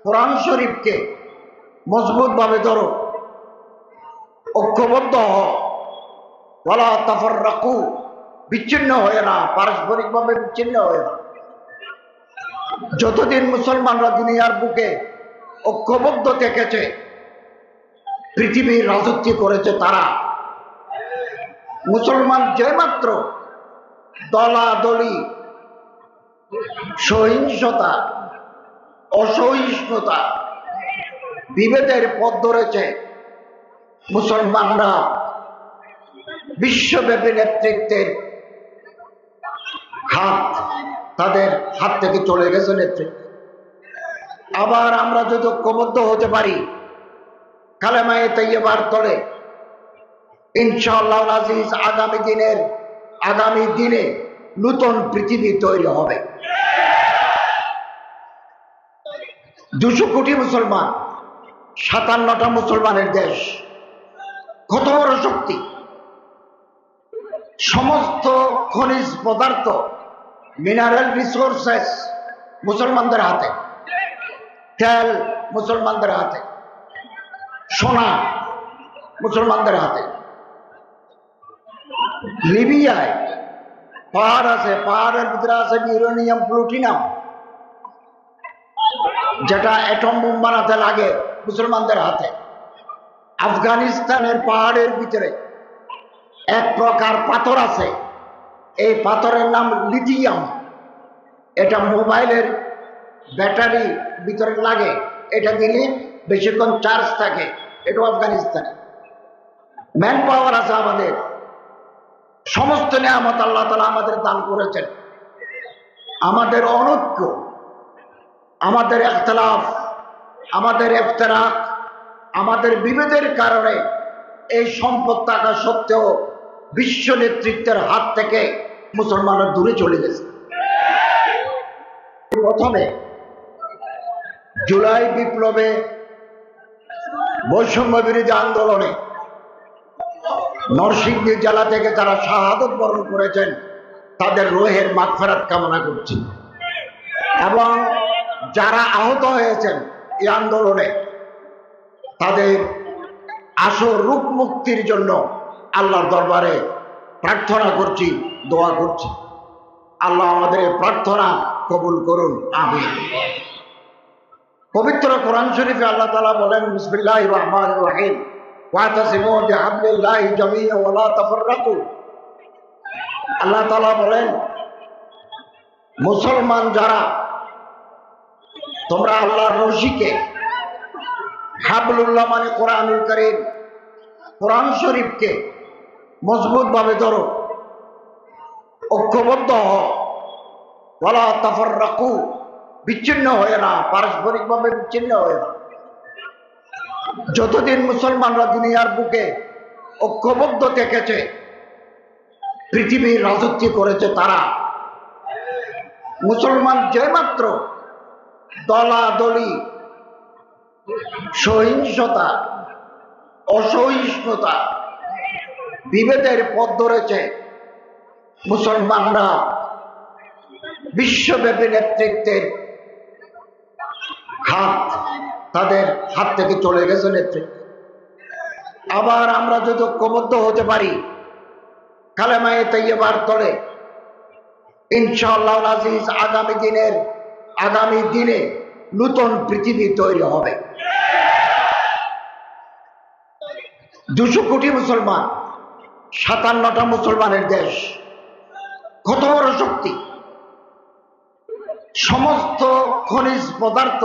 কোরআন শরীফকে মজবুতভাবে ধরো, ঐক্যবদ্ধ হও, ওয়ালা তাফাররাকু, বিচ্ছিন্ন হয়ে না, পারস্পরিকভাবে বিচ্ছিন্ন হয়ে না। যতদিন মুসলমানরা দুনিয়ার বুকে ঐক্যবদ্ধ থেকেছে, পৃথিবীর রাজত্ব করেছে তারা। মুসলমান যে মাত্র দলাদলি, সহিংসতা, অসহিষ্ণুতা, বিভেদের পথ ধরেছে, মুসলমানরা বিশ্বব্যাপী নেতৃত্বের তাদের হাত থেকে চলে গেছে নেতৃত্ব। আবার আমরা যদি ঐক্যবদ্ধ হতে পারি কালেমায়ে তাইয়্যিবার তলে, ইনশাআল্লাহ আজিজ আগামী দিনে নতুন পৃথিবী তৈরি হবে। 200 কোটি মুসলমান, 57টা মুসলমানের দেশ, কত বড় শক্তি! সমস্ত খনিজ পদার্থ, মিনারেল রিসোর্সেস মুসলমানদের হাতে, তেল মুসলমানদের হাতে, সোনা মুসলমানদের হাতে। লিবিয়ায় পাহাড় আছে, পাহাড়ের ভিতরে আছে ইউরেনিয়াম, প্লুটোনিয়াম, যেটা অ্যাটম বোম বানাতে লাগে, মুসলমানদের হাতে। আফগানিস্তানের পাহাড়ের ভিতরে এক প্রকার পাথর আছে, এই পাথরের নাম লিথিয়াম। এটা মোবাইলের ব্যাটারি ভিতরে লাগে, এটা দিলে বেশিক্ষণ চার্জ থাকে। এটাও আফগানিস্তানে। ম্যান পাওয়ার আছে আমাদের, সমস্ত নিয়ামত আল্লাহ তাআলা আমাদের দান করেছেন। আমাদের অনৈক্য, আমাদের ইখতিলাফ, আমাদের ইফতিরাক, আমাদের বিভেদের কারণে এই সম্পদ থাকা সত্ত্বেও বিশ্ব নেতৃত্বের হাত থেকে মুসলমানরা দূরে চলে গেছে। প্রথমে জুলাই বিপ্লবে, বৈষম্য বিরোধী আন্দোলনে নরসিংদী জেলা থেকে যারা শাহাদত বরণ করেছেন তাদের রূহের মাগফিরাত কামনা করছি, এবং যারা আহত হয়েছেন এই আন্দোলনে তাদের আশু রূপ মুক্তির জন্য আল্লাহর দরবারে প্রার্থনা করছি, দোয়া করছি। আল্লাহ আমাদের প্রার্থনা কবুল করুন, আমিন। পবিত্র কোরআন শরীফে আল্লাহ তাআলা বলেন, বিসমিল্লাহির রহমানির রহিম, ওয়াতাসিমু বিহাবলিল্লাহি জামিআন ওয়া লা তাফাররাকু। আল্লাহ তাআলা বলেন, মুসলমান যারা, তোমরা আল্লাহর রশিকে, হাবলুল্লাহ মানে কোরআনুল কারীম, কোরআন শরীফকে মজবুতভাবে ধরো, ঐক্যবদ্ধ হও, ওয়ালা তাফাররাকু, বিচ্ছিন্ন হয়ে না, পারস্পরিকভাবে বিচ্ছিন্ন হয়ে না। যতদিন মুসলমানরা দুনিয়ার বুকে ঐক্যবদ্ধ থেকেছে, পৃথিবীর রাজত্ব করেছে তারা। মুসলমান যে মাত্র দলাদলি, সহিংসতা, অসহিষ্ণুতা, বিভেদের পথ ধরেছে, মুসলমানরা বিশ্বব্যাপী নেতৃত্বের তাদের হাত থেকে চলে গেছে নেতৃত্ব। আবার আমরা যদি ঐক্যবদ্ধ হতে পারি কালেমায়ে তাইয়্যিবার তলে, ইনশাআল্লাহ আজিজ আগামী দিনে নতুন পৃথিবী তৈরি হবে। 200 কোটি মুসলমান, 57টা মুসলমানের দেশ, কত বড় শক্তি! সমস্ত খনিজ পদার্থ,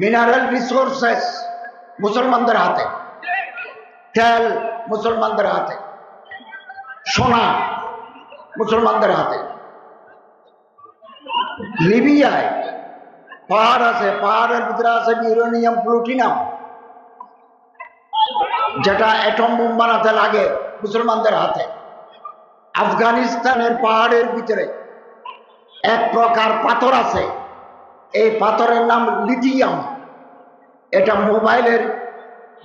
মিনারেল রিসোর্সেস মুসলমানদের হাতে, তেল মুসলমানদের হাতে, সোনা মুসলমানদের হাতে। লিবিয়ায় পাহাড় আছে, পাহাড়ের ভিতরে আছে ইউরেনিয়াম, প্লুটোনিয়াম, যেটা অ্যাটম বোম বানাতে লাগে, মুসলমানদের হাতে। আফগানিস্তানের পাহাড়ের ভিতরে এক প্রকার পাথর আছে, এই পাথরের নাম লিথিয়াম। এটা মোবাইলের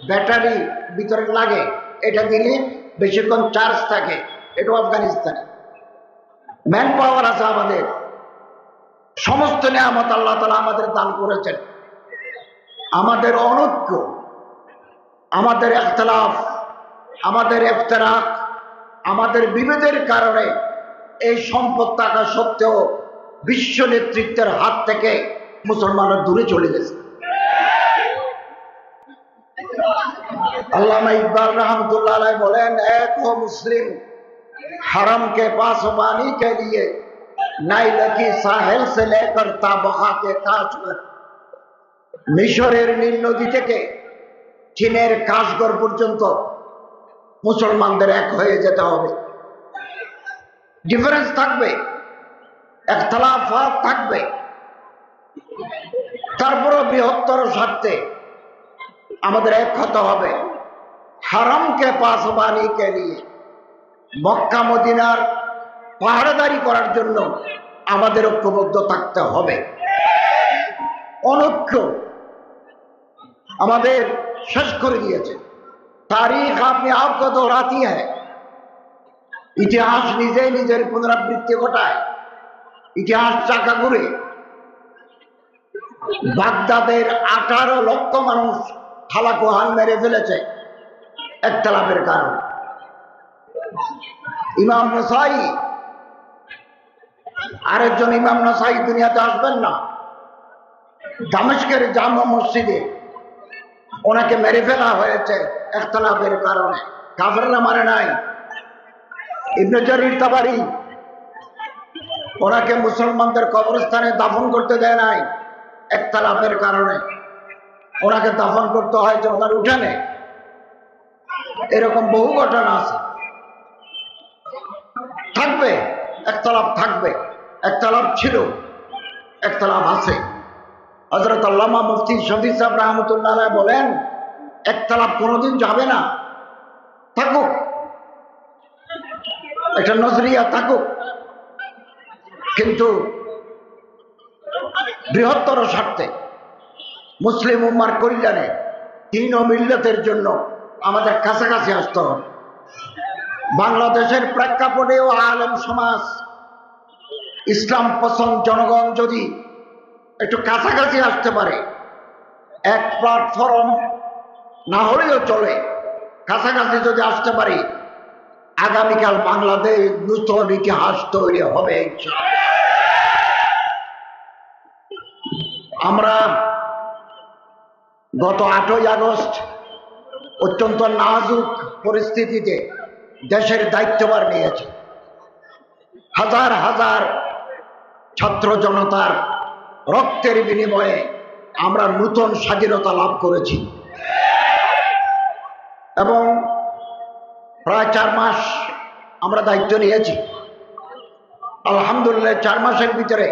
ব্যাটারি ভিতরে লাগে, এটা দিলে বেশিক্ষণ চার্জ থাকে। এটাও আফগানিস্তানে। ম্যান পাওয়ার আছে আমাদের, সমস্ত নিয়ামত আল্লাহ তাআলা আমাদের দান করেছেন। আমাদের অনৈক্য, আমাদের ইখতিলাফ, আমাদের ইফতিরাক, আমাদের বিভেদের কারণে এই সম্পদ থাকা সত্ত্বেও বিশ্ব নেতৃত্বের হাত থেকে মুসলমানরা দূরে চলে গেছে। আল্লামা ইকবাল रहमतुल्लाह अलैह बोलें, एक हो मुस्लिम हरम के पास पानी के लिए नाइल की साहिल से लेकर ताबका के काश्मीर, মিশরের নীল নদী থেকে চীনের কাশগড় পর্যন্ত মুসলমানদের এক হয়ে যেতে হবে। ডিফারেন্স থাকবে, ইখতিলাফাত থাকবে, তারপরও বৃহত্তর স্বার্থে আমাদের এক হতে হবে। হারাম কে পাস বানি কে লিয়ে, মক্কা মদিনার পাহারাদারি করার জন্য আমাদের ঐক্যবদ্ধ থাকতে হবে। অনৈক্য আমাদের শেষ করে দিয়েছে। তারিখ আপনি আপকে দোহরাতি হ্যায়, ইতিহাস নিজেই নিজের পুনরাবৃত্তি ঘটায়। ইতিহাস চাকা ঘুরে। বাগদাদের 18 লক্ষ মানুষ হালাকুহাল মেরে ফেলেছে ইখতিলাফের কারণে। ইমাম নাসাই, আরেকজন ইমাম নাসাই দুনিয়াতে আসবেন না, দামেস্কের জামা মসজিদে ওনাকে মেরে ফেলা হয়েছে ইখতিলাফের কারণে। কাফেররা মারে নাই। ইবনে জারির তাবারি ওনাকে মুসলমানদের কবরস্থানে দাফন করতে দেয় নাই ইখতিলাফের কারণে। ওনাকে দাফন করতে হয়েছে ওনার উঠানে। এরকম বহু ঘটনা আছে। থাকবে ইখতিলাফ, থাকবে ইখতিলাফ ছিল, ইখতিলাফ আছে। হযরত আল্লামা মুফতি শফি সাহেব रहमतुल्लाह अलैह বলেন, ইখতিলাফ কোনোদিন যাবে না, থাকুক, এটা নজরিয়া থাকুক, কিন্তু বৃহত্তর স্বার্থে মুসলিম উম্মার কল্যাণে দ্বীন ও মিল্লাতের জন্য আমাদের কাছাকাছি আসতে হবে। বাংলাদেশের প্রেক্ষাপটেও আলেম সমাজ, ইসলাম পছন্দ জনগণ যদি একটু কাছাকাছি আসতে পারে, এক প্ল্যাটফর্ম না হলেও চলে, কাছাকাছি যদি আসতে পারি, আগামীকাল বাংলাদেশ নূতন ইতিহাস তৈরি হবে। আমরা গত 8ই আগস্ট অত্যন্ত নাজুক পরিস্থিতিতে দেশের দায়িত্বভার নিয়েছে। হাজার হাজার ছাত্র জনতার রক্তের বিনিময়ে আমরা নূতন স্বাধীনতা লাভ করেছি এবং প্রায় 4 মাস আমরা দায়িত্ব নিয়েছি। আলহামদুলিল্লাহ 4 মাসের ভিতরে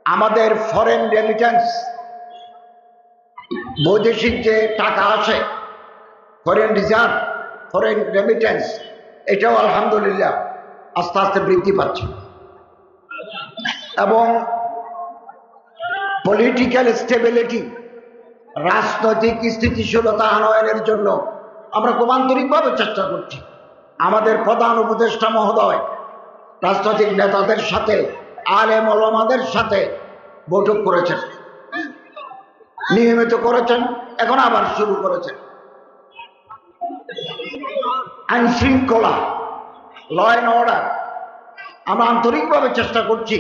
আমাদের ফরেন রেমিটেন্স, বৈদেশিক যে টাকা আসে, ফরেন রিজার্ভ, ফরেন রেমিটেন্স, এটাও আলহামদুলিল্লাহ আস্তে আস্তে বৃদ্ধি পাচ্ছে এবং পলিটিক্যাল স্টেবিলিটি, রাজনৈতিক স্থিতিশীলতা আনয়নের জন্য আমরা খুব আন্তরিকভাবে চেষ্টা করছি। আমাদের প্রধান উপদেষ্টা মহোদয় রাজনৈতিক নেতাদের সাথে, আলেম ওলামাদের সাথে বৈঠক করেছেন, নিয়মিত করেছেন, এখন আবার শুরু করেছেন। আইন শৃঙ্খলা, ল অ্যান্ড অর্ডার, আমরা আন্তরিকভাবে চেষ্টা করছি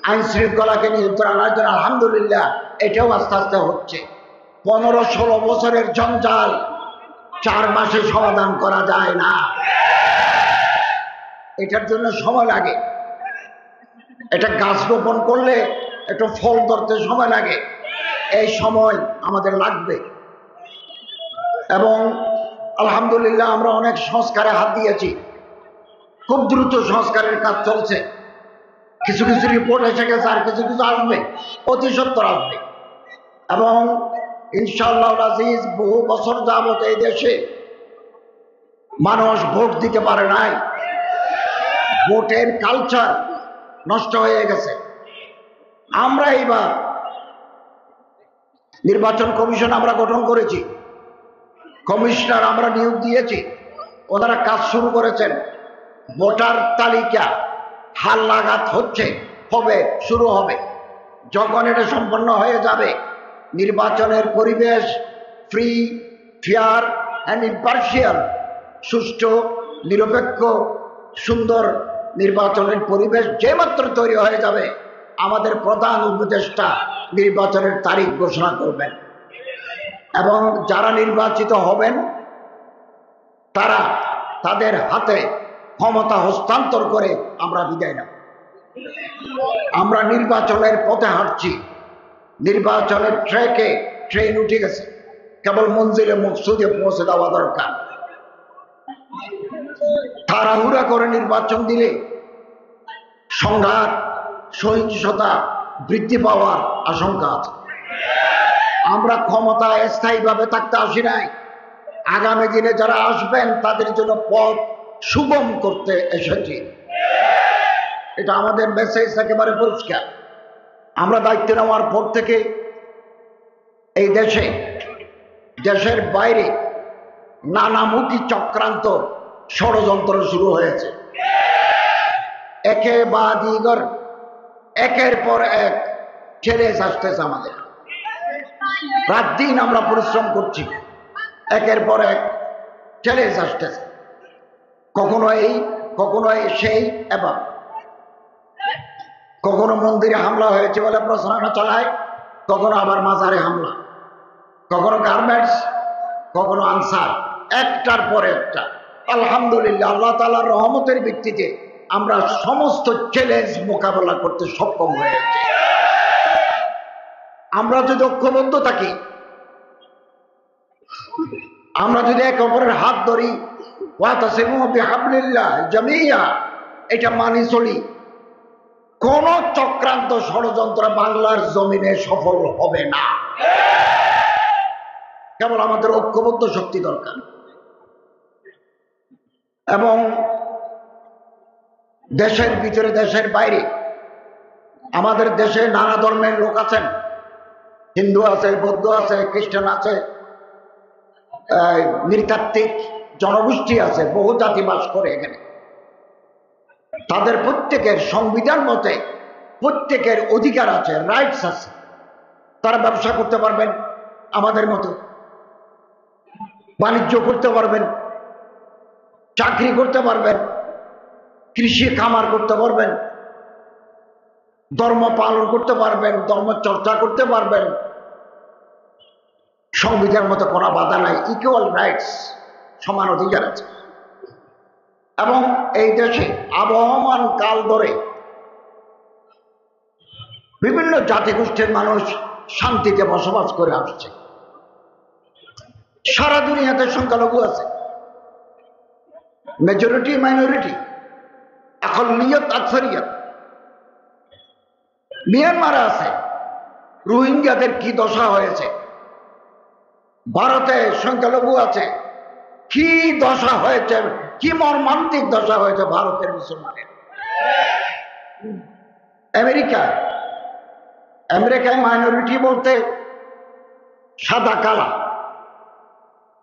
আইন শৃঙ্খলাকে নিয়ন্ত্রণ আনার জন্য। আলহামদুলিল্লাহ এটাও আস্তে আস্তে হচ্ছে। 15-16 বছরের জঞ্জাল 4 মাসে সমাধান করা যায় না, এটার জন্য সময় লাগে। এটা গাছ রোপণ করলে একটু ফল ধরতে সময় লাগে, এই সময় আমাদের লাগবে। এবং আলহামদুলিল্লাহ আমরা অনেক সংস্কারে হাত দিয়েছি, খুব দ্রুত সংস্কারের কাজ চলছে। কিছু কিছু রিপোর্ট এসে গেছে, আর কিছু কিছু আসবে, অতি সত্বর আসবে। এবং ইনশাআল্লাহ আজিজ, বহু বছর যাবত এই দেশে মানুষ ভোট দিতে পারে নাই, ভোটের কালচার নষ্ট হয়ে গেছে। আমরা এইবার নির্বাচন কমিশন আমরা গঠন করেছি, কমিশনার আমরা নিয়োগ দিয়েছি, ওনারা কাজ শুরু করেছেন। ভোটার তালিকা হালনাগাদ হচ্ছে, হবে, শুরু হবে। যখন এটা সম্পন্ন হয়ে যাবে নির্বাচনের পরিবেশ ফ্রি, ফেয়ার অ্যান্ড ইম্পার্শিয়াল, সুষ্ঠু, নিরপেক্ষ, সুন্দর নির্বাচনের পরিবেশ যেমাত্র তৈরি হয়ে যাবে, আমাদের প্রধান উপদেষ্টা নির্বাচনের তারিখ ঘোষণা করবেন এবং যারা নির্বাচিত হবেন তারা তাদের হাতে ক্ষমতা হস্তান্তর করে আমরা বিদায় নেব। আমরা নির্বাচনের পথে হাঁটছি, নির্বাচনের ট্র্যাকে ট্রেন উঠে গেছে, কেবল মঞ্জিলে মকসুদে পৌঁছে দেওয়া দরকার। তাড়াহুড়া করে নির্বাচন দিলে সংঘাত, সহিংসতা বৃদ্ধি পাওয়ার আশঙ্কা আছে। আমরা ক্ষমতায় স্থায়ীভাবে থাকতে আসি নাই, আগামী দিনে যারা আসবেন তাদের জন্য পথ সুগম করতে এসেছি। এটা আমাদের মেসেজ একেবারে পরিষ্কার। আমরা দায়িত্ব নেওয়ার পর থেকে এই দেশে, দেশের বাইরে নানামুখী চক্রান্ত, ষড়যন্ত্র শুরু হয়েছে। একে বা দিগর, একের পর এক চ্যালেঞ্জ আসতেছে আমাদের। রাত দিন আমরা পরিশ্রম করছি, একের পর এক চ্যালেঞ্জ আসতেছে, কখনো এই, কখনো সেই, এবং কখনো মন্দিরে হামলা হয়েছে বলে প্রচারণা চালায়, কখনো আবার মাজারে হামলা, কখনো গার্মেন্টস, কখনো আনসার, একটার পর একটা। আলহামদুলিল্লাহ, আল্লাহ তাআলার রহমতের ভিত্তিতে আমরা সমস্ত চ্যালেঞ্জ মোকাবেলা করতে সক্ষম হয়েছি। আমরা যদি ঐক্যবদ্ধ থাকি, আমরা যদি একে অপরের হাত ধরি, ওয়াতাসিমু বিহাবলিল্লাহ জামিয়া, এটা মানি চলি, কোন চক্রান্ত, ষড়যন্ত্র বাংলার জমিনে সফল হবে না। কেবল আমাদের ঐক্যবদ্ধ শক্তি দরকার। এবং দেশের ভিতরে, দেশের বাইরে, আমাদের দেশে নানা ধর্মের লোক আছেন, হিন্দু আছে, বৌদ্ধ আছে, খ্রিস্টান আছে, নৃতাত্ত্বিক জনগোষ্ঠী আছে, বহু জাতি বাস করে এখানে। তাদের প্রত্যেকের সংবিধান মতে প্রত্যেকের অধিকার আছে, রাইটস আছে। তারা ব্যবসা করতে পারবেন আমাদের মতো, বাণিজ্য করতে পারবেন, চাকরি করতে পারবেন, কৃষি খামার করতে পারবেন, ধর্ম পালন করতে পারবেন, ধর্ম চর্চা করতে পারবেন। সংবিধান মতো কোনো বাধা নাই, ইকুয়াল রাইটস, সমান অধিকার আছে। এবং এই দেশে আবহমান কাল ধরে বিভিন্ন জাতিগোষ্ঠীর মানুষ শান্তিতে বসবাস করে আসছে। সারা দুনিয়াতে সংখ্যালঘু আছে, মেজরিটি, মাইনরিটি, আকলিয়ত, আকসারিয়ত। মিয়ানমারে আছে, রোহিঙ্গাদের কি দশা হয়েছে। ভারতে সংখ্যালঘু আছে, কি দশা হয়েছে, কি মর্মান্তিক দশা হয়েছে ভারতের মুসলমানের। আমেরিকায় মাইনরিটি বলতে সাদা কালা,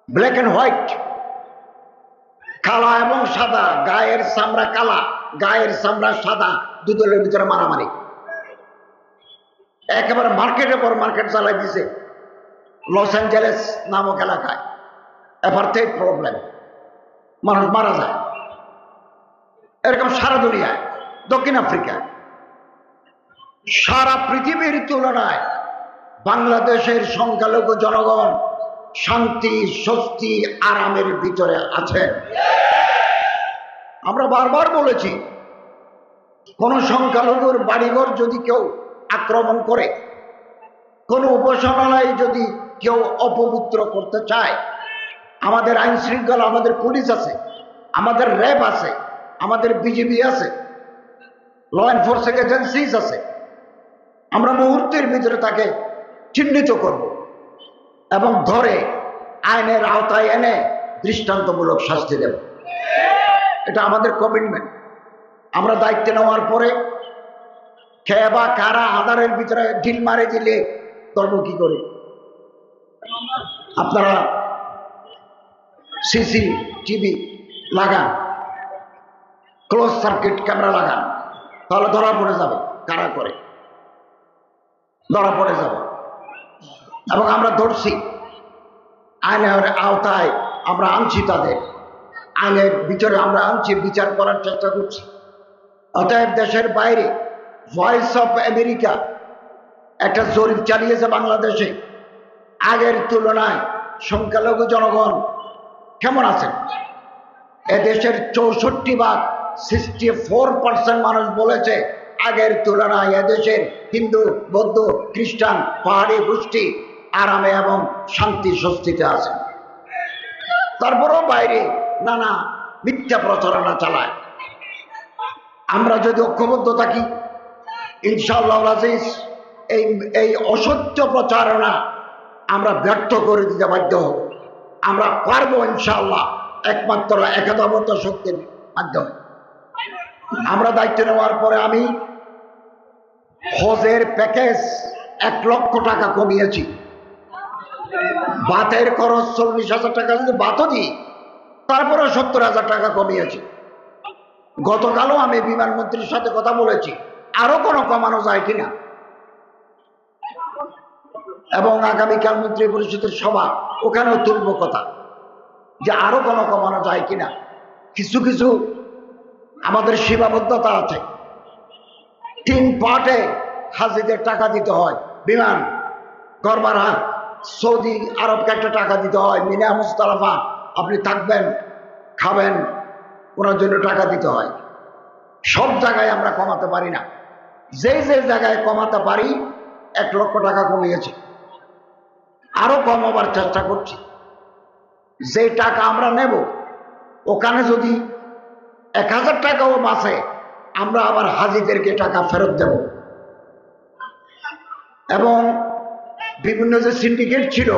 ব্ল্যাক অ্যান্ড হোয়াইট, কালা এবং সাদা, গায়ের চামড়া কালা, গায়ের চামড়া সাদা, দুদলের ভিতরে মারামারি। একেবারে মার্কেটের পর মার্কেট চালাই দিছে লস অ্যাঞ্জেলেস নামক এলাকায়। অ্যাপার্থাইড প্রবলেম, মানুষ মারা যায়। এরকম সারা দুনিয়ায়, দক্ষিণ আফ্রিকায়, সারা পৃথিবীর তুলনায় বাংলাদেশের সংখ্যালঘু জনগণ শান্তি, স্বস্তি, আরামের ভিতরে আছে। আমরা বারবার বলেছি, কোন সংখ্যালঘুর বাড়িঘর যদি কেউ আক্রমণ করে, কোন উপাসনালয় যদি কেউ অপবিত্র করতে চায়, আমাদের আইন শৃঙ্খলা, আমাদের পুলিশ আছে, আমাদের র্যাব আছে, আমাদের বিজিবি আছে, ল এনফোর্সিং এজেন্সিজ আছে। আমরা মুহূর্তের ভিতরে তাকে চিহ্নিত করব এবং ধরে আইনের আওতায় এনে দৃষ্টান্তমূলক শাস্তি দেব। এটা আমাদের কমিটমেন্ট। আমরা দায়িত্ব নেওয়ার পরে খেয়ে বা কারা আধারের ভিতরে ঢিল মারে দিলে ধর্ম কি করে? আপনারা সিসিটিভি লাগান, ক্লোজ সার্কিট ক্যামেরা লাগান, তাহলে ধরা পড়ে যাবে কারা করে, ধরা পড়ে যাবে। এবং আমরা ধরছি, আইনের আওতায় আমরা আনছি, তাদের আইনের ভিতরে আমরা আনছি, বিচার করার চেষ্টা করছি। অতএব দেশের বাইরে ভয়েস অফ আমেরিকা একটা জরিপ চালিয়েছে বাংলাদেশে, আগের তুলনায় সংখ্যালঘু জনগণ কেমন আছেন। এদেশের 64% 64% মানুষ বলেছে আগের তুলনায় এদেশের হিন্দু, বৌদ্ধ, খ্রিস্টান, পাহাড়ি গোষ্ঠী আরামে এবং শান্তি স্বস্তিতে আছে। তারপরেও বাইরে নানা মিথ্যা প্রচারণা চালায়। আমরা যদি ঐক্যবদ্ধ থাকি, ইনশাআল্লাহ আজিজ, এই অসত্য প্রচারণা আমরা ব্যর্থ করে দিতে বাধ্য হব। আমরা পারবো ইনশাআল্লাহ, একমাত্র একতাবদ্ধ শক্তির মাধ্যমে। আমরা দায়িত্ব নেওয়ার পরে আমি হজের প্যাকেজ 1 লক্ষ টাকা কমিয়েছি। বাতের খরচ 40,000 টাকা যদি বাতও দিই, তারপরে 70,000 টাকা কমিয়েছি। গতকালও আমি বিমানমন্ত্রীর সাথে কথা বলেছি, আরো কোনো কমানো যায় কিনা, এবং আগামীকাল মন্ত্রী পরিষদের সভা, ওখানেও তুলব কথা যে আরো কোনো কমানো যায় কিনা। কিছু কিছু আমাদের সীমাবদ্ধতা আছে। 3 পার্টে হাজিদের টাকা দিতে হয়, বিমান গড়ভাড়া, সৌদি আরবকে একটা টাকা দিতে হয়, মিনা মুস্তালাফা আপনি থাকবেন, খাবেন, ওনার জন্য টাকা দিতে হয়। সব জায়গায় আমরা কমাতে পারি না, যে যে জায়গায় কমাতে পারি 1 লক্ষ টাকা কমিয়েছি, আরো কমাবার চেষ্টা করছি। যে টাকা আমরা নেব, ওখানে যদি 1000 টাকাও বাঁচে, আমরা আবার হাজিদেরকে টাকা ফেরত দেব। এবং বিভিন্ন যে সিন্ডিকেট ছিল,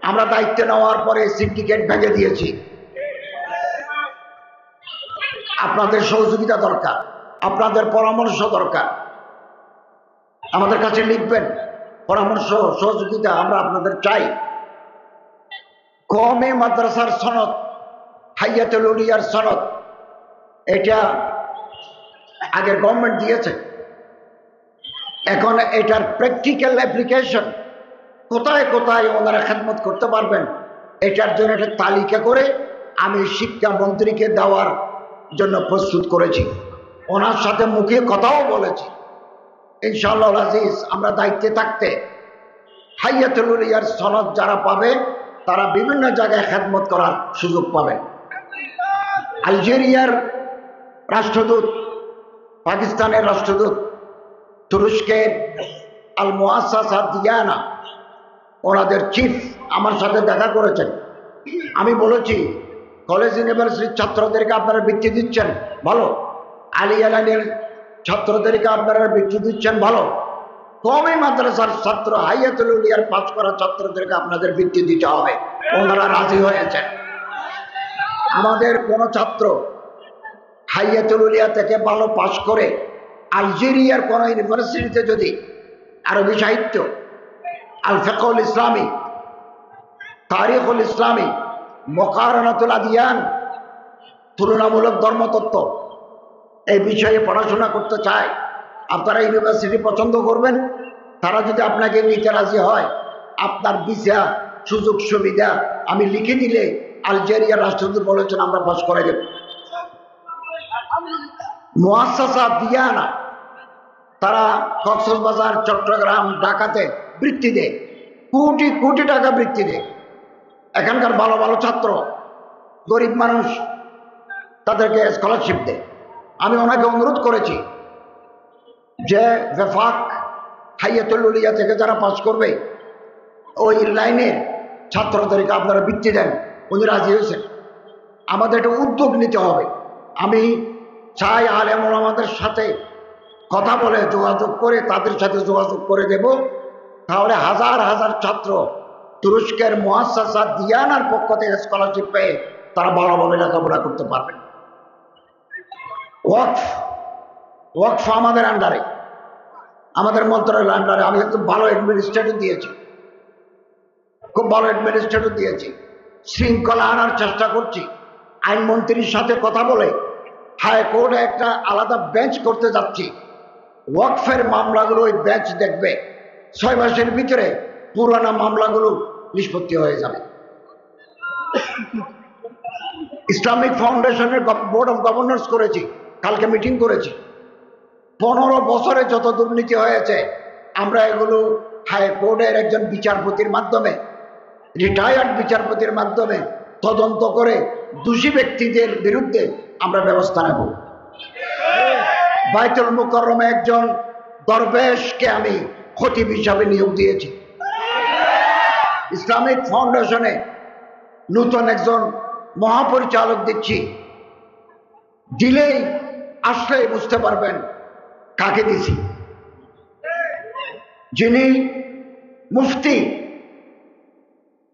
আমরা দায়িত্ব নেওয়ার পরে সিন্ডিকেট ভেঙে দিয়েছি। আপনাদের সহযোগিতা দরকার, আপনাদের পরামর্শ দরকার। আমাদের কাছে লিখবেন পরামর্শ, সহযোগিতা আমরা আপনাদের চাই। কওমি মাদ্রাসার সনদ, হাইয়াতুল উলিয়ার সনদ, এটা আগের গভর্নমেন্ট দিয়েছে। এখন এটার প্র্যাকটিক্যাল অ্যাপ্লিকেশন কোথায় কোথায় ওনারা খেদমত করতে পারবেন, এটার জন্য একটা তালিকা করে আমি শিক্ষামন্ত্রীকে দেওয়ার জন্য প্রস্তুত করেছি। ওনার সাথে মুখে কথাও বলেছি। ইনশাআল্লাহ আজিজ, আমরা দায়িত্বে থাকতে হাইয়াতুল উলিয়ার সনদ যারা পাবে, তারা বিভিন্ন জায়গায় খেদমত করার সুযোগ পাবে। আলজেরিয়ার রাষ্ট্রদূত, পাকিস্তানের রাষ্ট্রদূত, তুরস্কের আল মুআসসাসা দিয়ানা, ওনাদের চিফ আমার সাথে দেখা করেছেন। আমি বলেছি, কলেজ ইউনিভার্সিটির ছাত্রদেরকে আপনারা বৃত্তি দিচ্ছেন, ভালো। আলী আলানের ছাত্রদেরকে আপনারা বৃত্তি দিচ্ছেন, ভালো। কওমি মাদ্রাসার ছাত্র, হাইয়াতুল উলিয়ার পাস করা ছাত্রদেরকে আপনাদের বৃত্তি দিতে হবে। ওনারা রাজি হয়েছেন। আমাদের কোন ছাত্র হাইয়াতুল উলিয়া থেকে ভালো পাস করে আলজেরিয়ার কোন ইউনিভার্সিটিতে যদি আরবি সাহিত্য, আল ফিকহুল ইসলামী, তারিখুল ইসলামী, মুকারানাতুল আদিয়ান, তুলনামূলক ধর্মতত্ত্ব, এই বিষয়ে পড়াশোনা করতে চায়, আপনারা ইউনিভার্সিটি পছন্দ করবেন। তারা যদি আপনাকে নিতে রাজি হয়, আপনার ভিসা, সুযোগ সুবিধা আমি লিখে দিলে আলজেরিয়ার রাষ্ট্রদূত বলেছেন আমরা পাস করে দেব। মুআসসাসা দিয়ানা, তারা কক্সবাজার, চট্টগ্রাম, ঢাকাতে বৃত্তি দেয়, কোটি কোটি টাকা বৃত্তি দেয়। এখানকার ভালো ভালো ছাত্র, গরিব মানুষ, তাদেরকে স্কলারশিপ দেয়। আমি ওনাকে অনুরোধ করেছি যে বেফাক হাইয়াতুল উলিয়া থেকে যারা পাস করবে, ওই লাইনের ছাত্রদেরকে আপনারা বৃত্তি দেন। উনি রাজি হয়েছেন। আমাদের একটা উদ্যোগ নিতে হবে। আমি চাই আলেম ওলামাদের সাথে কথা বলে, যোগাযোগ করে, তাদের সাথে যোগাযোগ করে দেব। তাহলে হাজার হাজার ছাত্র তুরস্কের মুআসসাসা দিয়ানার পক্ষ থেকে স্কলারশিপ পেয়ে তারা ভালোভাবে লেখাপড়া করতে পারবেন। ওয়াকফ আমাদের আন্ডারে, আমাদের মন্ত্রণালয়ের আন্ডারে। আমি একটু ভালো অ্যাডমিনিস্ট্রেটর দিয়েছি, খুব ভালো অ্যাডমিনিস্ট্রেটর দিয়েছি। শৃঙ্খলা আনার চেষ্টা করছি। আইনমন্ত্রীর সাথে কথা বলে হাইকোর্টে একটা আলাদা বেঞ্চ করতে যাচ্ছি। ওয়াকফের মামলাগুলো ওই বেঞ্চ দেখবে। 6 মাসের ভিতরে পুরানা মামলাগুলো নিষ্পত্তি হয়ে যাবে। ইসলামিক ফাউন্ডেশনের বোর্ড অফ গভর্নর্স করেছি, কালকে মিটিং করেছি। 15 বছরে যত দুর্নীতি হয়েছে আমরা এগুলো হাইকোর্টের একজন বিচারপতির মাধ্যমে, রিটায়ার্ড বিচারপতির মাধ্যমে তদন্ত করে দোষী ব্যক্তিদের বিরুদ্ধে আমরা ব্যবস্থা নেব। বাইতুল মুকাররমে একজন দরবেশকে আমি খতিব হিসাবে নিয়োগ দিয়েছি। ইসলামিক ফাউন্ডেশনে নতুন একজন মহাপরিচালক দিচ্ছি। দিলেই আসলেই বুঝতে পারবেন কাকে দিছি। যিনি মুফতি,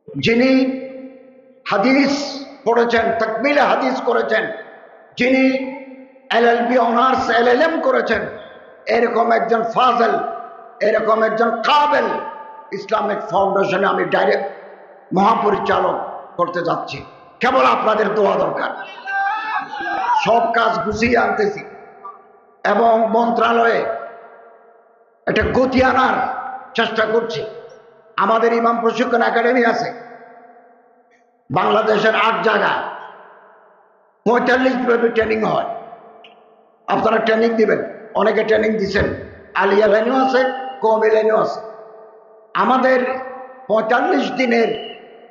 যিনি হাদিস পড়েছেন, তাকমিলে হাদিস করেছেন, যিনি এলএলবি অনার্স এলএলএম করেছেন, এরকম একজন ফাজেল, এরকম একজন কাবেল ইসলামিক ফাউন্ডেশনে আমি ডাইরেক্ট মহাপরিচালক করতে যাচ্ছি। কেবল আপনাদের দোয়া দরকার। সব কাজ গুছিয়ে আনতেছি এবং মন্ত্রণালয়ে একটা গতি আনার চেষ্টা করছি। আমাদের ইমাম প্রশিক্ষণ একাডেমি আছে বাংলাদেশের 8 জায়গায়, 45 ট্রেনিং হয়। আপনারা ট্রেনিং দিবেন, অনেকে ট্রেনিং দিচ্ছেন, আলিয়া লাইনেও আছে, কওমি লাইনেও আছে। আমাদের 45 দিনের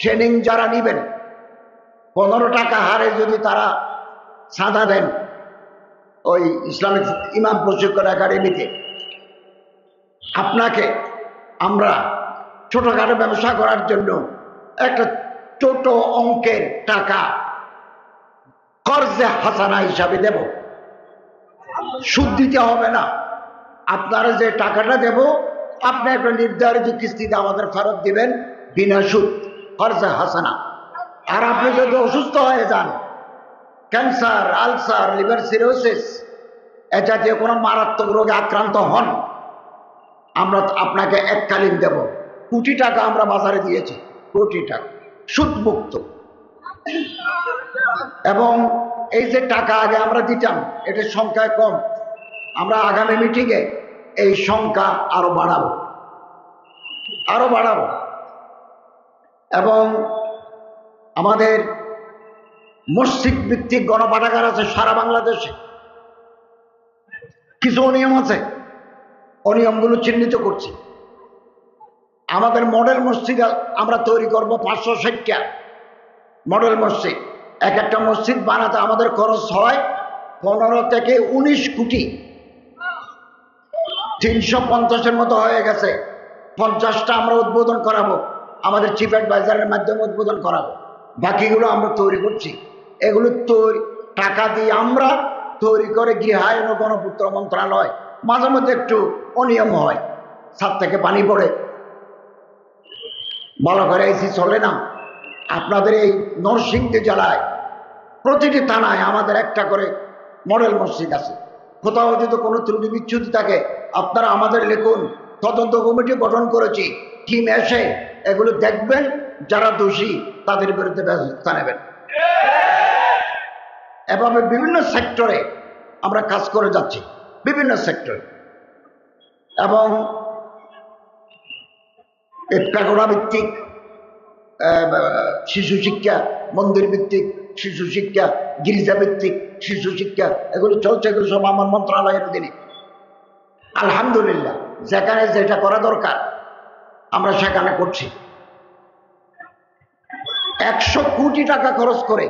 ট্রেনিং যারা নিবেন 15 টাকা হারে যদি তারা চাঁদা দেন ওই ইসলামিক ইমাম প্রশিক্ষণ একাডেমিতে, আপনাকে আমরা ছোটখাটো ব্যবসা করার জন্য একটা ছোট অঙ্কের টাকা কর্জে হাসানা হিসাবে দেব। সুদ দিতে হবে না। আপনারা যে টাকাটা দেব আপনি একটা নির্ধারিত কিস্তিতে আমাদের ফেরত দিবেন বিনা সুদ, কর্জে হাসানা। আর আপনি যদি অসুস্থ হয়ে যান, ক্যান্সার, আলসার, লিভার সিরোসিস এ জাতীয় কোনো মারাত্মক রোগে আক্রান্ত হন, আমরা আপনাকে এককালীন দেব। কোটি টাকা আমরা বাজারে দিয়েছি, কোটি টাকা সুদমুক্ত। এবং এই যে টাকা আগে আমরা দিতাম এটার সংখ্যা কম, আমরা আগামী মিটিংয়ে এই সংখ্যা আরো বাড়াবো, আরো বাড়াবো। এবং আমাদের মসজিদ ভিত্তিক গণপাঠাগার আছে সারা বাংলাদেশে। কিছু অনিয়ম আছে, অনিয়মগুলো চিহ্নিত করছি। আমাদের মডেল মসজিদ আমরা তৈরি করব 560টা মডেল মসজিদ। এক একটা মসজিদ বানাতে আমাদের খরচ হয় 15 থেকে 19 কোটি। 350-এর মতো হয়ে গেছে। 50টা আমরা উদ্বোধন করাবো, আমাদের চিফ অ্যাডভাইজারের মাধ্যমে উদ্বোধন করাবো। বাকিগুলো আমরা তৈরি করছি। এগুলো টাকা দিয়ে আমরা তৈরি করে গৃহায়ন ও গণপূর্ত মন্ত্রণালয়। মাঝে মধ্যে একটু অনিয়ম হয়, ছাদ থেকে পানি পড়ে, ভালো করে এসি চলে না। আপনাদের এই নরসিংদী জেলায় প্রতিটি থানায় আমাদের একটা করে মডেল মসজিদ আছে। কোথাও যদি কোনো ত্রুটি বিচ্যুতি থাকে আপনারা আমাদের লিখুন, তদন্ত কমিটি গঠন করেছি, টিম এসে এগুলো দেখবেন, যারা দোষী তাদের বিরুদ্ধে ব্যবস্থা নেবেন। এভাবে বিভিন্ন সেক্টরে আমরা কাজ করে যাচ্ছি, বিভিন্ন সেক্টরে। এবং প্যাগোডা ভিত্তিক শিশু শিক্ষা, মন্দির ভিত্তিক শিশু শিক্ষা, গির্জা ভিত্তিক শিশু শিক্ষা, এগুলো চলছে। এগুলো সব আমার মন্ত্রণালয়ের অধীনে। আলহামদুলিল্লাহ, যেখানে যেটা করা দরকার আমরা সেখানে করছি। 100 কোটি টাকা খরচ করে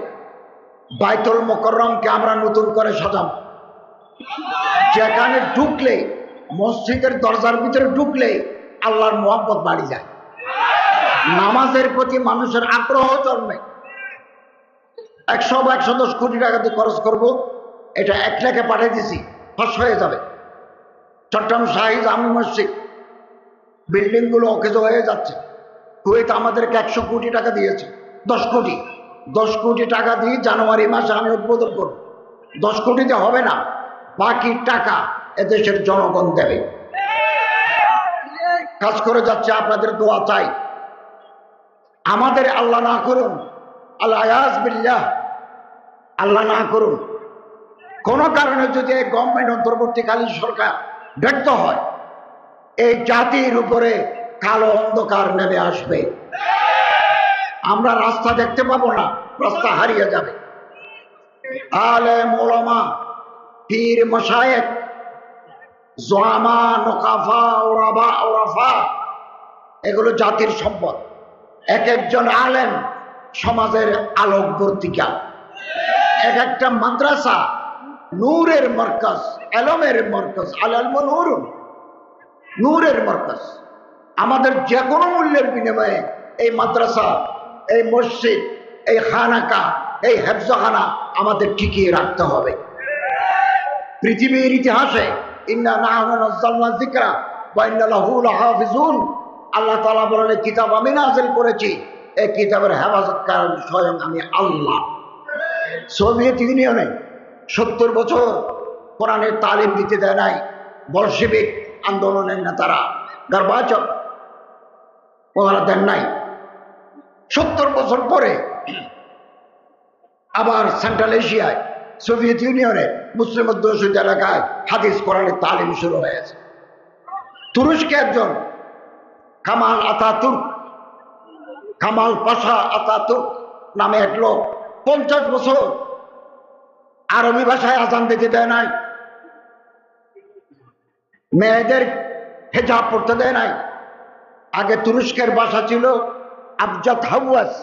বাইতুল মুকাররমকে আমরা নতুন করে সাজাব। যেখানে ঢুকলে, মসজিদের দরজার ভিতরে ঢুকলে আল্লাহর মোহাব্বত বাড়ি যায়, নামাজের প্রতি মানুষের আগ্রহ জন্মে। 110 কোটি টাকা দিয়ে খরচ করব। এটা 1 লাখে পাঠিয়ে দিছি, ফাঁস হয়ে যাবে। চট্টগ্রাম শাহী জামি মসজিদ বিল্ডিং গুলো অকেজ হয়ে যাচ্ছে। কুয়েত আমাদেরকে 100 কোটি টাকা দিয়েছে, 10 কোটি টাকা দিয়ে জানুয়ারি মাসে আমি উদ্বোধন করব। 10 কোটিতে হবে না, বাকি টাকা এদেশের জনগণ দেবে। কাজ করে যাচ্ছে, আপনাদের দোয়া চাই। আমাদের আল্লাহ না করুন, আল-আয়াজ বিল্লাহ, আল্লাহ না করুন, কোন কারণে যদি এই গভর্নমেন্ট অন্তর্বর্তীকালীন সরকার ব্যর্থ হয়, এই জাতির উপরে কালো অন্ধকার নেমে আসবে। আমরা রাস্তা দেখতে পাবো না, রাস্তা হারিয়ে যাবে। আলেম ওলামা, পীর মাশায়েখ, জোয়ামা, নোকাফা, ওরাবা, ওরাফা, এগুলো জাতির সম্পদ। এক একজন আলেম সমাজের আলোকবর্তিকা। এক একটা মাদ্রাসা নূরের মরকজ, এলমের মরকজ। আল ইলমু নূরুন, নূরের মরকজ। আমাদের যে কোনো মূল্যের বিনিময়ে এই মাদ্রাসা, এই মসজিদ, এই খানাকা, এই হেফজখানা আমাদের টিকিয়ে রাখতে হবে। পৃথিবীর ইতিহাসে ইন্না নাহনু নাযালনা যিকরা ওয়া ইন্না লাহু লাহাফিজুন, আল্লাহ তাআলা বলেন এই কিতাব আমি নাযিল করেছি, এই কিতাবের হেফাজতকার স্বয়ং আমি আল্লাহ। সোভিয়েত ইউনিয়নে 70 বছর কোরআনের তালিম দিতে দেয় নাই বলশেভিক আন্দোলনের নেতারা, গর্বাচক, ওনারা দেন নাই। 70 বছর পরে আবার সেন্ট্রাল এশিয়ায়, সোভিয়েত ইউনিয়নে মুসলিম অধ্যুষিত এলাকায় হাদিস কোরআনের তালিম শুরু হয়েছে। তুরস্কে একজন কামাল আতাতুর্ক, কামাল পাশা আতাতুর্ক নামে এক লোক 50 বছর আরবি ভাষায় আজান দিতে দেয় নাই, মেয়েদের হেজাব পড়তে দেয় নাই। আগে তুরস্কের ভাষা ছিল আবজাদ হাওয়াস,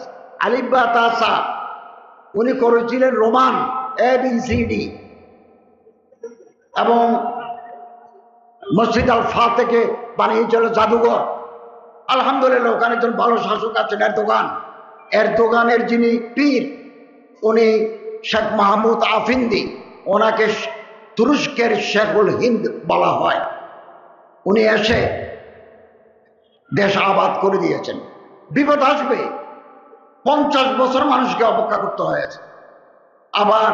আলিফবা তাসা। উনি করেছিলেন রোমান, ABCD, এবং মসজিদ আল ফাতেকে বানিয়েছিল জাদুঘর। আলহামদুলিল্লাহ, ওখানে একজন ভালো শাসক আছেন এরদোগান। এরদোগানের যিনি পীর, উনি শেখ মাহমুদ আফিন্দি, ওনাকে তুরস্কের শেখুল হিন্দ বলা হয়। উনি এসে দেশ আবাদ করে দিয়েছেন। বিপদ আসবে, 50 বছর মানুষকে অপেক্ষা করতে হয়েছে। আবার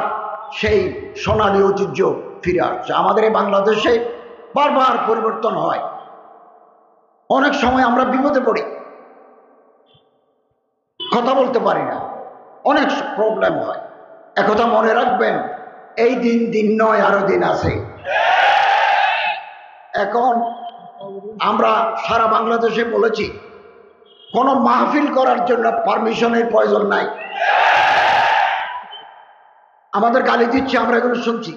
সেই সোনালী ঐতিহ্য ফিরে আসছে। আমাদের এই বাংলাদেশে বারবার পরিবর্তন হয়, অনেক সময় আমরা বিপদে পড়ি, কথা বলতে পারি না, অনেক প্রবলেম হয়। একথা মনে রাখবেন, এই দিন দিন নয়, আরো দিন আছে। এখন আমরা সারা বাংলাদেশে বলেছি, কোনো মাহফিল করার জন্য পারমিশনের প্রয়োজন নাই। আমাদের গালি দিচ্ছে, আমরা এগুলো শুনছি।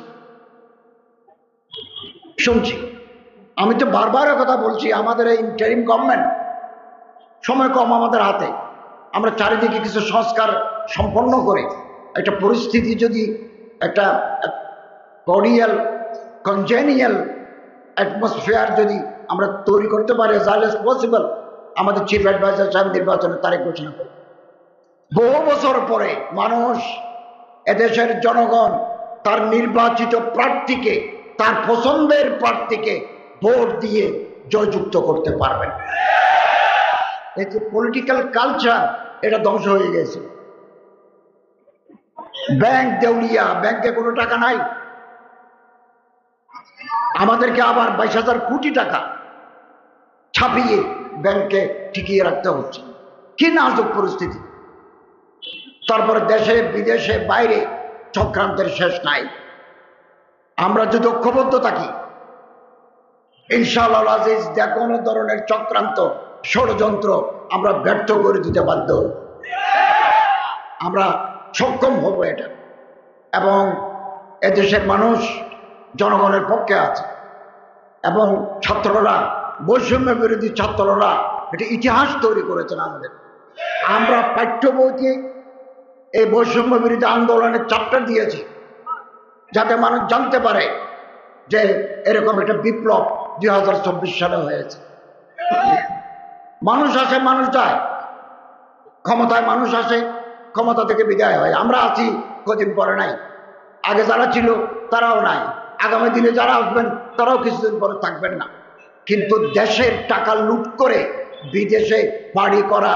আমি তো বারবার কথা বলছি, আমাদের এই ইন্টারিম গভর্নমেন্ট, সময় কম আমাদের হাতে। আমরা চারিদিকে কিছু সংস্কার সম্পন্ন করে একটা পরিস্থিতি যদি একটা কর্ডিয়াল কনজেনিয়াল অ্যাটমসফিয়ার যদি আমরা তৈরি করতে পারি, as early as possible, আমাদের চিফ অ্যাডভাইজার সাহেব নির্বাচনের তারিখ ঘোষণা করে। বহু বছর পরে মানুষ, এদেশের জনগণ তার নির্বাচিত প্রার্থীকে, তার পছন্দের প্রার্থীকে ভোট দিয়ে জয়যুক্ত করতে পারবেন। এই যে পলিটিক্যাল কালচার, এটা ধ্বংস হয়ে গেছে। ব্যাংক দেউলিয়া, ব্যাংকে কোনো টাকা নাই। আমাদেরকে আবার 22,000 কোটি টাকা ছাপিয়ে ব্যাংকে টিকিয়ে রাখতে হচ্ছে। কি নাজুক পরিস্থিতি। তারপরে দেশে বিদেশে বাইরে চক্রান্তের শেষ নাই। আমরা যদি ঐক্যবদ্ধ থাকি, ইনশাআল্লাহ আজিজ, যে কোনো ধরনের চক্রান্ত, ষড়যন্ত্র আমরা ব্যর্থ করে দিতে বাধ্য, আমরা সক্ষম হব এটা। এবং এদেশের মানুষ জনগণের পক্ষে আছে, এবং ছাত্ররা, বৈষম্য বিরোধী ছাত্ররা এটা ইতিহাস তৈরি করেছেন আমাদের। আমরা পাঠ্য বইতে এই বৈষম্য বিরোধী আন্দোলনের চ্যাপ্টার দিয়েছি, যাতে মানুষ জানতে পারে যে এরকম একটা বিপ্লব 2024 সালে হয়েছে। মানুষ আসে, মানুষ যায়, ক্ষমতায় মানুষ আসে, ক্ষমতা থেকে বিদায় হয়। আমরা আছি, কদিন পরে নাই। আগে যারা ছিল তারাও নাই, আগামী দিনে যারা আসবেন তারাও কিছুদিন পরে থাকবেন না। কিন্তু দেশের টাকা লুট করে বিদেশে বাড়ি করা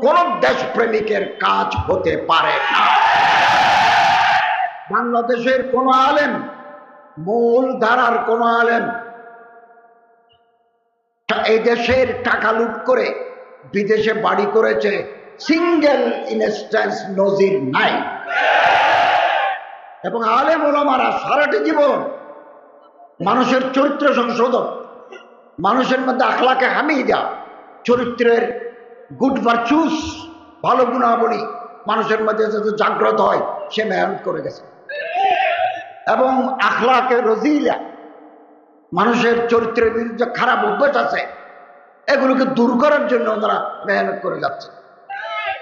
কোন দেশপ্রেমিকের কাজ হতে পারে না। বাংলাদেশের কোন আলেম, মূল ধারার কোন আলেম এই দেশের টাকা লুট করে বিদেশে বাড়ি করেছে, সিঙ্গেল ইনস্ট্যান্স নজির নাই। এবং আলেম ওলামারা সারাটি জীবন মানুষের চরিত্র সংশোধন, মানুষের মধ্যে আখলাকে হামিদা, চরিত্রের গুড ভার্চুস, ভালো গুণাবলী মানুষের মধ্যে যাতে জাগ্রত হয় সে মেহনত করে গেছে। এবং আখলাকে রজিলা, মানুষের চরিত্রের বিরুদ্ধে খারাপ অভ্যাস আছে, এগুলোকে দূর করার জন্য ওনারা মেহনত করে যাচ্ছে।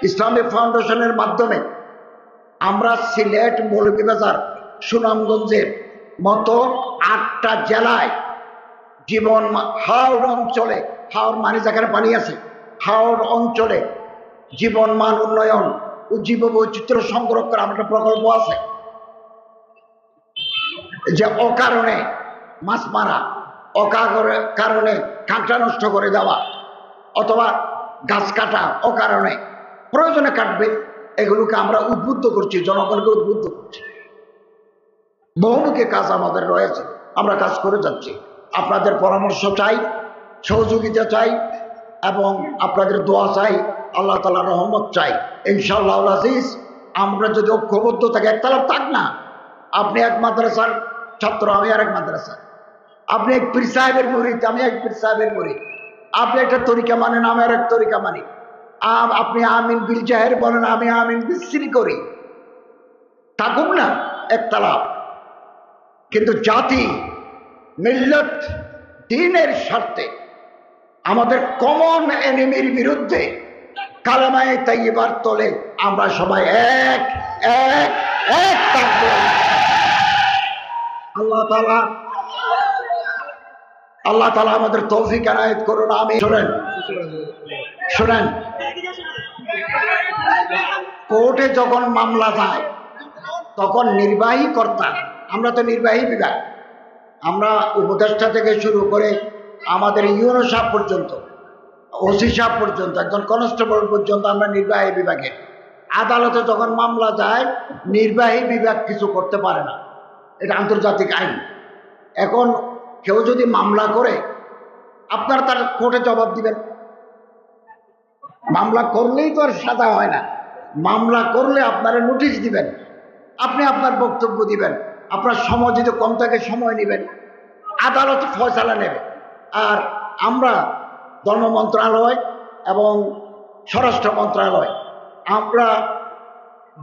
ইসলামী ফাউন্ডেশনের মাধ্যমে আমরা সিলেট, মৌলভীবাজার, সুনামগঞ্জের মতো 8টা জেলায় জীবন হাওড় অঞ্চলে, হাওড় মানে যেখানে পানি আছে, হাওড় অঞ্চলে জীবন মান উন্নয়ন ও জীব বৈচিত্র্য সংরক্ষণ করার একটা প্রকল্প আছে। যে অকারণে মাছ মারা, অকারণে কাঁকড়া নষ্ট করে দেওয়া অথবা গাছ কাটা অকারণে, প্রয়োজনে কাটবে, এগুলোকে আমরা উদ্বুদ্ধ করছি, জনগণকে উদ্বুদ্ধ করছি। বহুমুখী কাজ আমাদের রয়েছে, আমরা কাজ করে যাচ্ছি। আপনাদের পরামর্শ চাই, সহযোগিতা চাই এবং আপনাদের দোয়া চাই, আল্লাহ তাআলার রহমত চাই ইনশাআল্লাহ আজিজ। আমরা যদি ঐক্যবদ্ধ থাকি, একতলাপ থাক না, আপনি এক মাদ্রাসার ছাত্র, আমি আর এক মাদ্রাসা, আপনি এক পীর সাহেবের মুরিদ, আমি এক পীর সাহেবের মুরিদ, আপনি একটা তরিকা মানেন, আমি আর এক তরিকা মানি, আপনি আমিন বিল জাহের বলেন, আমি আমিন বিল সিরি করি, থাকুক না একতলাপ। কিন্তু জাতি, মিল্লত, দ্বীনের স্বার্থে আমাদের কমন এনিমির বিরুদ্ধে কালেমায়ে তাইয়্যিবার তলে আমরা সবাই এক এক এক থাকবো। আল্লাহ তাআলা আমাদের তৌফিক এনায়েত করুন, আমিন। শোনেন, কোর্টে যখন মামলা যায় তখন নির্বাহী কর্তা, আমরা তো নির্বাহী বিভাগ, আমরা উপদেষ্টা থেকে শুরু করে আমাদের ইউনো সাহেব পর্যন্ত, ওসি সাহেব পর্যন্ত, একজন কনস্টেবল পর্যন্ত আমরা নির্বাহী বিভাগের। আদালতে যখন মামলা যায় নির্বাহী বিভাগ কিছু করতে পারে না, এটা আন্তর্জাতিক আইন। এখন কেউ যদি মামলা করে আপনারা তার কোর্টে জবাব দিবেন। মামলা করলেই তো আর সাজা হয় না, মামলা করলে আপনারা নোটিশ দিবেন, আপনি আপনার বক্তব্য দিবেন, আপনার সময় যদি কম থাকে সময় নেবেন, আদালত ফয়সালা নেবে। আর আমরা ধর্ম মন্ত্রণালয় এবং স্বরাষ্ট্র মন্ত্রণালয়, আমরা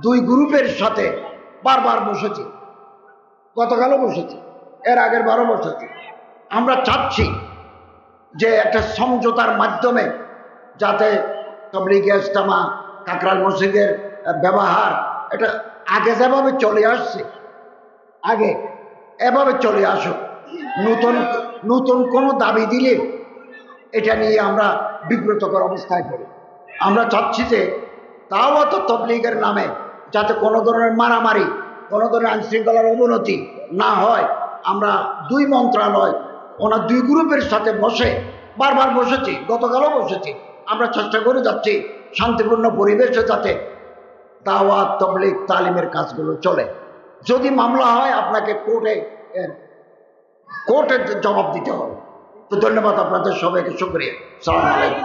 2 গ্রুপের সাথে বারবার বসেছি, গতকালও বসেছি, এর আগের বারও বসেছি। আমরা চাচ্ছি যে একটা সমঝোতার মাধ্যমে যাতে তাবলীগে ইজতেমা, কাকরাইল মসজিদের ব্যবহার, এটা আগে যেভাবে চলে আসছে, আগে এভাবে চলে আসুক। নতুন কোনো দাবি দিলে এটা নিয়ে আমরা বিব্রতকর অবস্থায় পড়ি। আমরা চাচ্ছি যে দাওয়াত তাবলীগের নামে যাতে কোনো ধরনের মারামারি, কোনো ধরনের আইনশৃঙ্খলার অবনতি না হয়। আমরা 2 মন্ত্রণালয়, ওনার 2 গ্রুপের সাথে বসে বারবার বসেছি, গতকালও বসেছি। আমরা চেষ্টা করে যাচ্ছি শান্তিপূর্ণ পরিবেশে যাতে দাওয়াত তাবলীগ তালিমের কাজগুলো চলে। যদি মামলা হয় আপনাকে কোর্টে জবাব দিতে হবে। তো ধন্যবাদ আপনাদের সবাইকে, শুকরিয়া, সালাম আলাইকুম।